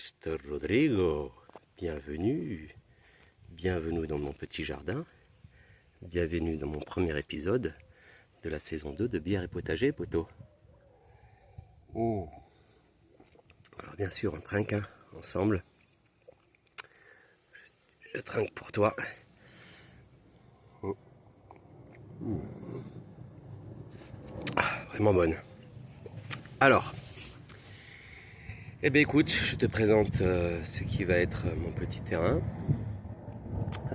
Mr. Rodrigo, bienvenue, bienvenue dans mon petit jardin, bienvenue dans mon premier épisode de la saison 2 de Bière et Potager, poteau. Oh. Alors bien sûr, on trinque ensemble, je trinque pour toi. Oh. Ah, vraiment bonne. Alors, eh bien écoute, je te présente ce qui va être mon petit terrain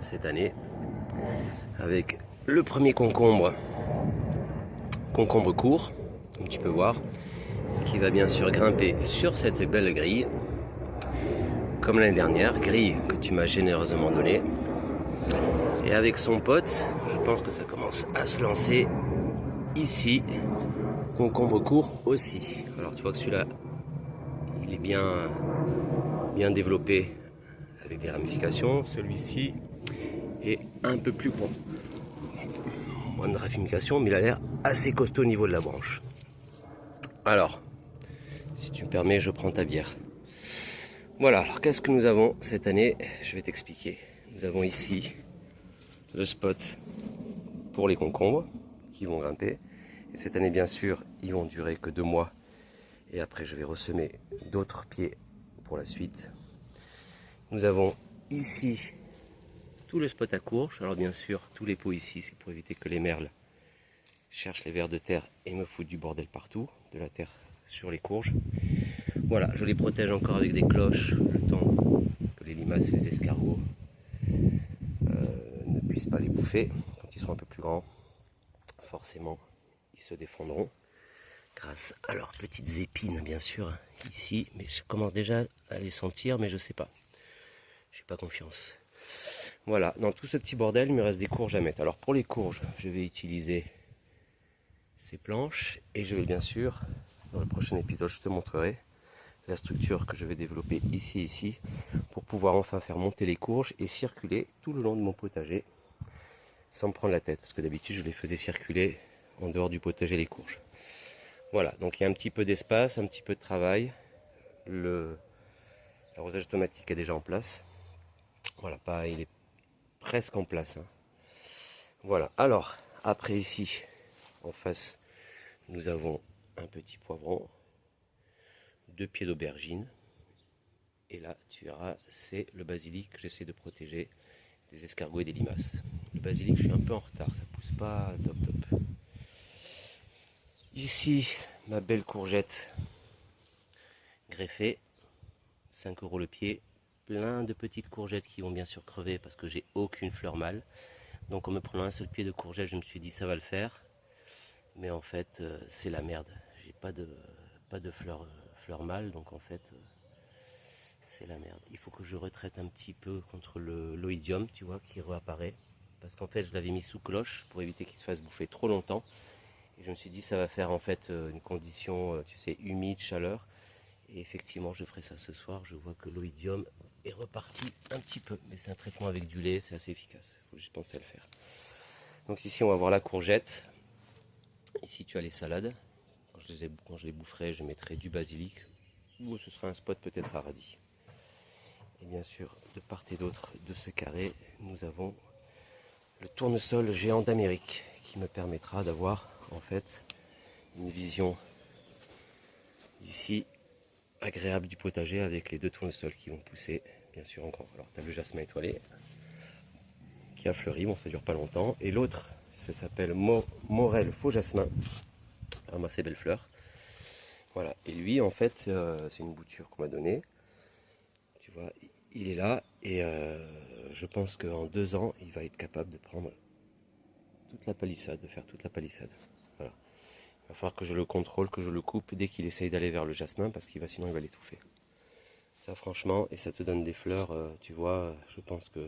cette année, avec le premier concombre court, comme tu peux voir, qui va bien sûr grimper sur cette belle grille, comme l'année dernière, grille que tu m'as généreusement donnée. Et avec son pote, je pense que ça commence à se lancer ici, concombre court aussi. Alors tu vois que celui-là, il est bien développé avec des ramifications. Celui-ci est un peu plus gros. Moins de ramifications, mais il a l'air assez costaud au niveau de la branche. Alors, si tu me permets, je prends ta bière. Voilà, alors qu'est-ce que nous avons cette année? Je vais t'expliquer. Nous avons ici le spot pour les concombres qui vont grimper. Et cette année, bien sûr, ils vont durer que 2 mois. Et après, je vais ressemer d'autres pieds pour la suite. Nous avons ici tout le spot à courge. Alors bien sûr, tous les pots ici, c'est pour éviter que les merles cherchent les vers de terre et me foutent du bordel partout, de la terre sur les courges. Voilà, je les protège encore avec des cloches, le temps que les limaces et les escargots ne puissent pas les bouffer. Quand ils seront un peu plus grands, forcément, ils se défendront grâce à leurs petites épines, bien sûr, ici. Mais je commence déjà à les sentir, mais je sais pas. J'ai pas confiance. Voilà, dans tout ce petit bordel, il me reste des courges à mettre. Alors pour les courges, je vais utiliser ces planches et je vais bien sûr, dans le prochain épisode, je te montrerai la structure que je vais développer ici et ici pour pouvoir enfin faire monter les courges et circuler tout le long de mon potager sans me prendre la tête, parce que d'habitude je les faisais circuler en dehors du potager les courges. Voilà, donc il y a un petit peu d'espace, un petit peu de travail. L'arrosage automatique est déjà en place. Voilà, pas, il est presque en place. Voilà, alors après ici, en face, nous avons un petit poivron, 2 pieds d'aubergine. Et là, tu verras, c'est le basilic que j'essaie de protéger des escargots et des limaces. Le basilic, je suis un peu en retard, ça pousse pas top top. Ici, ma belle courgette greffée, 5 € le pied. Plein de petites courgettes qui vont bien sûr crever parce que j'ai aucune fleur mâle. Donc en me prenant un seul pied de courgette, je me suis dit ça va le faire. Mais en fait, c'est la merde. J'ai pas de fleurs mâles, donc en fait, c'est la merde. Il faut que je retraite un petit peu contre l'oïdium, tu vois, qui réapparaît. Parce qu'en fait, je l'avais mis sous cloche pour éviter qu'il se fasse bouffer trop longtemps. Et je me suis dit, ça va faire en fait une condition, tu sais, humide, chaleur. Et effectivement, je ferai ça ce soir. Je vois que l'oïdium est reparti un petit peu. Mais c'est un traitement avec du lait, c'est assez efficace. Il faut juste penser à le faire. Donc ici, on va voir la courgette. Ici, tu as les salades. Quand je les boufferai, je mettrai du basilic. Ou ce sera un spot peut-être à radis. Et bien sûr, de part et d'autre de ce carré, nous avons le tournesol géant d'Amérique qui me permettra d'avoir en fait une vision ici agréable du potager avec les 2 tournesols qui vont pousser bien sûr encore. Alors tu as le jasmin étoilé qui a fleuri, bon ça dure pas longtemps, et l'autre ça s'appelle Morel faux jasmin, ramassé belle fleur. Voilà, et lui en fait c'est une bouture qu'on m'a donnée, tu vois, il est là et je pense qu'en 2 ans il va être capable de prendre toute la palissade, de faire toute la palissade. Voilà. Il va falloir que je le contrôle, que je le coupe dès qu'il essaye d'aller vers le jasmin parce qu'il va sinon il va l'étouffer. Ça franchement, et ça te donne des fleurs, tu vois, je pense que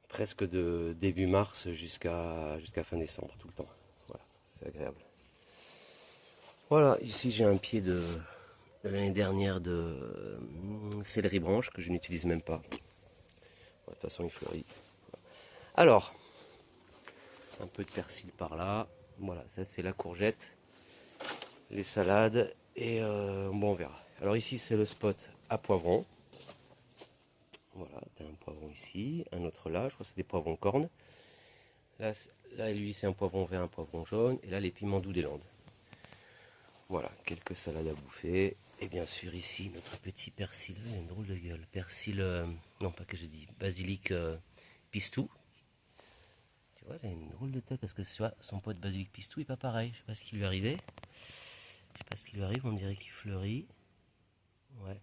presque de début mars jusqu'à fin décembre, tout le temps. Voilà, c'est agréable. Voilà, ici j'ai un pied de l'année dernière de céleri branche que je n'utilise même pas. De toute façon il fleurit. Alors, un peu de persil par là. Voilà, ça c'est la courgette, les salades et bon on verra. Alors ici c'est le spot à poivron. Voilà, t'as un poivron ici, un autre là, je crois que c'est des poivrons cornes. Là, lui, c'est un poivron vert, un poivron jaune, et là, les piments doux des Landes. Voilà, quelques salades à bouffer. Et bien sûr, ici, notre petit persil. Il a une drôle de gueule. Persil, non, pas que je dis, basilic pistou. Tu vois, il a une drôle de tête parce que tu vois, son pote basilic pistou est pas pareil. Je sais pas ce qui lui arrivait. Je sais pas ce qui lui arrive, on dirait qu'il fleurit. Ouais,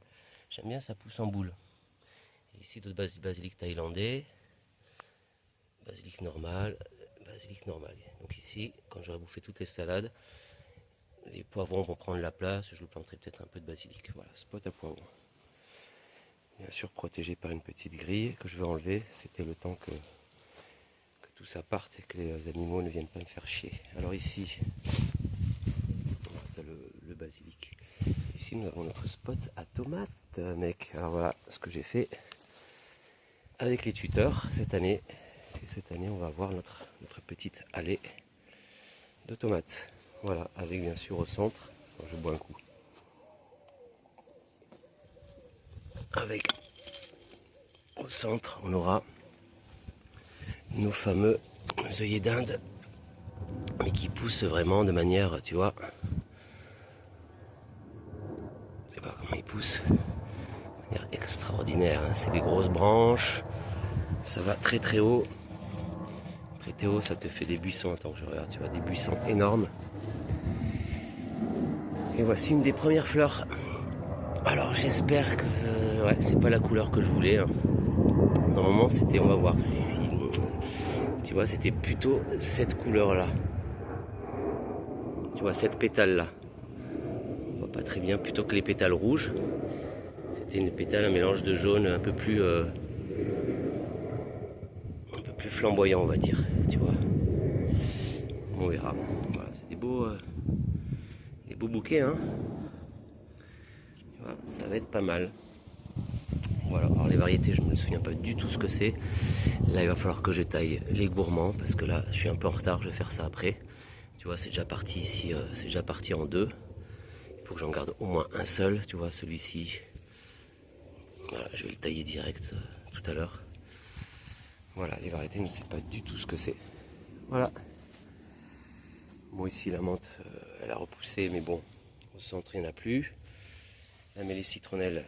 j'aime bien, ça pousse en boule. Et ici, d'autres basilic thaïlandais. Basilic normal. Basilic normal. Donc ici, quand j'aurai bouffé toutes les salades, les poivrons vont prendre la place, je vous planterai peut-être un peu de basilic. Voilà, spot à poivrons. Bien sûr protégé par une petite grille que je vais enlever. C'était le temps que tout ça parte et que les animaux ne viennent pas me faire chier. Alors ici, on a le basilic. Ici nous avons notre spot à tomates, mec. Alors voilà ce que j'ai fait avec les tuteurs cette année. Et cette année on va avoir notre petite allée de tomates. Voilà, avec bien sûr au centre, attends, je bois un coup. Avec au centre, on aura nos fameux œillets d'Inde, mais qui poussent vraiment de manière, tu vois, je sais pas comment ils poussent, de manière extraordinaire. Hein. C'est des grosses branches, ça va très très haut. Très haut, ça te fait des buissons. Attends, je regarde, tu vois, des buissons énormes. Et voici une des premières fleurs. Alors j'espère que ouais, c'est pas la couleur que je voulais. Hein. Normalement c'était, on va voir si tu vois, c'était plutôt cette couleur là. Tu vois, cette pétale là. On voit pas très bien, plutôt que les pétales rouges. C'était une pétale, un mélange de jaune un peu plus flamboyant, on va dire. Tu vois. On verra. Voilà, c'est des beaux bouquets, hein. Tu vois, ça va être pas mal. Voilà, alors les variétés, je ne me souviens pas du tout ce que c'est. Là, il va falloir que je taille les gourmands parce que là, je suis un peu en retard, je vais faire ça après. Tu vois, c'est déjà parti ici, c'est déjà parti en deux. Il faut que j'en garde au moins un seul, tu vois, celui-ci. Voilà, je vais le tailler direct tout à l'heure. Voilà, les variétés, je ne sais pas du tout ce que c'est. Voilà. Bon, ici, la menthe, elle a repoussé, mais bon, au centre, il n'y en a plus. Là, mais les citronnelles,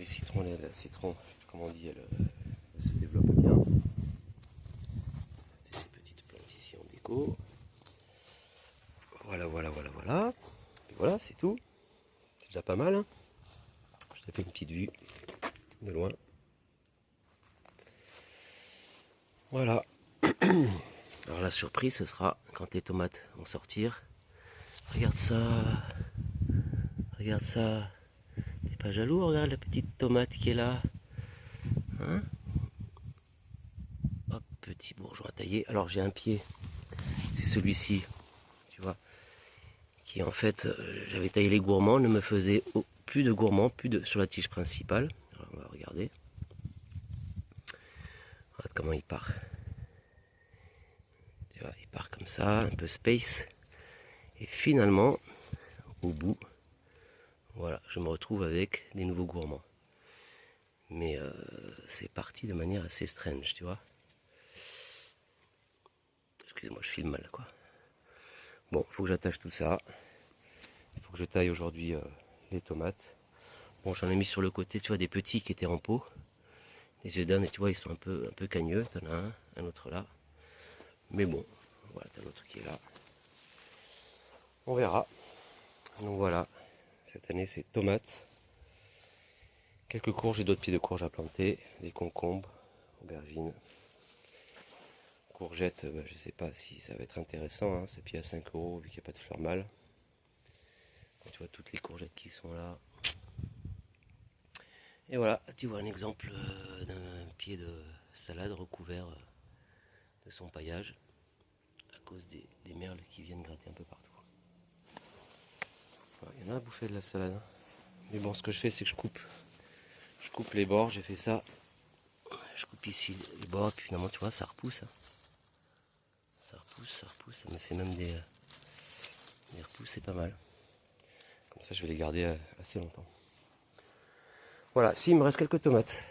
citron, comme on dit, elle se développe bien. Ces petites plantes ici en déco. Voilà. Et voilà, c'est tout. C'est déjà pas mal. Hein. Je te fais une petite vue de loin. Voilà. Alors la surprise, ce sera quand les tomates vont sortir. Regarde ça. Regarde ça. T'es pas jaloux? Regarde la petite tomate qui est là. Hein? Hop, petit bourgeon à tailler. Alors j'ai un pied. C'est celui-ci. Tu vois. Qui en fait, j'avais taillé les gourmands, ne me faisait plus de gourmands, sur la tige principale. Alors, on va regarder. Regarde comment il part. Tu vois, il part comme ça, un peu space. Et finalement, au bout, voilà, je me retrouve avec des nouveaux gourmands. Mais c'est parti de manière assez strange, tu vois. Excusez-moi, je filme mal, quoi. Bon, il faut que j'attache tout ça. Il faut que je taille aujourd'hui les tomates. Bon, j'en ai mis sur le côté, tu vois, des petits qui étaient en pot. Les œufs d'Inde, et tu vois, ils sont un peu cagneux. T'en as un autre là. Mais bon, voilà, t'as l'autre qui est là. On verra. Donc voilà, cette année c'est tomates. Quelques courges et d'autres pieds de courges à planter. Des concombres, aubergines. Courgettes, je ne sais pas si ça va être intéressant. Hein, c'est pied à 5 € vu qu'il n'y a pas de fleurs mâles. Tu vois toutes les courgettes qui sont là. Et voilà, tu vois un exemple d'un pied de salade recouvert de son paillage à cause des merles qui viennent gratter un peu partout. Voilà, il y en a à bouffer de la salade. Hein. Mais bon, ce que je fais, c'est que je coupe les bords. J'ai fait ça. Je coupe ici les bords, puis finalement, tu vois, ça repousse. Hein. Ça repousse. Ça me fait même des repousses, c'est pas mal. Comme ça, je vais les garder assez longtemps. Voilà, si, il me reste quelques tomates.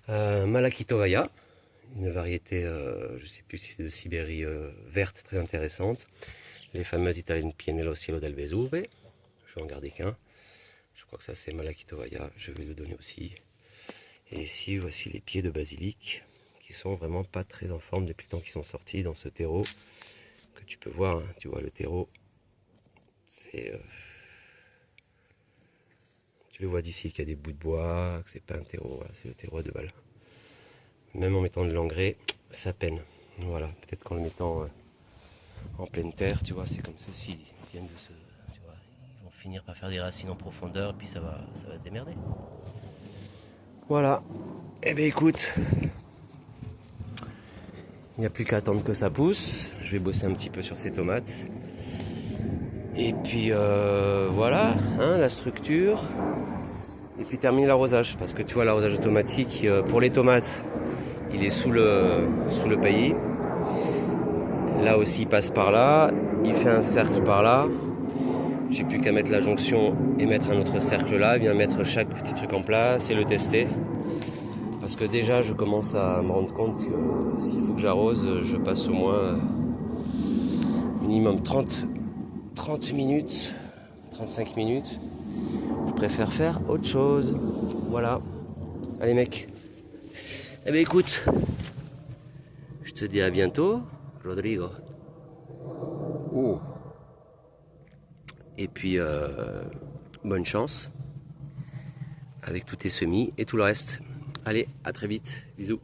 Malakitovaya, une variété, je ne sais plus si c'est de Sibérie verte, très intéressante. Les fameuses italiennes Pienello Cielo del Vesuvio. Je vais en garder qu'un. Je crois que ça c'est Malakitovaya, je vais le donner aussi. Et ici, voici les pieds de basilic, qui sont vraiment pas très en forme depuis le temps qu'ils sont sortis dans ce terreau. Que tu peux voir, hein. Tu vois le terreau, c'est... Tu le vois d'ici qu'il y a des bouts de bois, que c'est pas un terreau, voilà, c'est le terreau à 2 balles. Même en mettant de l'engrais, ça peine. Voilà, peut-être qu'en le mettant en pleine terre, tu vois, c'est comme ceci, ils viennent de se... Tu vois, ils vont finir par faire des racines en profondeur, et puis ça va se démerder. Voilà. Eh bien écoute, il n'y a plus qu'à attendre que ça pousse. Je vais bosser un petit peu sur ces tomates. Et puis voilà, hein, la structure. Et puis terminer l'arrosage. Parce que tu vois, l'arrosage automatique, pour les tomates, il est sous le pays. Là aussi, il passe par là. Il fait un cercle par là. J'ai plus qu'à mettre la jonction et mettre un autre cercle là. Bien mettre chaque petit truc en place et le tester. Parce que déjà, je commence à me rendre compte que s'il faut que j'arrose, je passe au moins minimum 30 minutes, 35 minutes. Je préfère faire autre chose. Voilà. Allez mec. Eh bien écoute, je te dis à bientôt, Rodrigo. Oh. Et puis, bonne chance avec tous tes semis et tout le reste. Allez, à très vite. Bisous.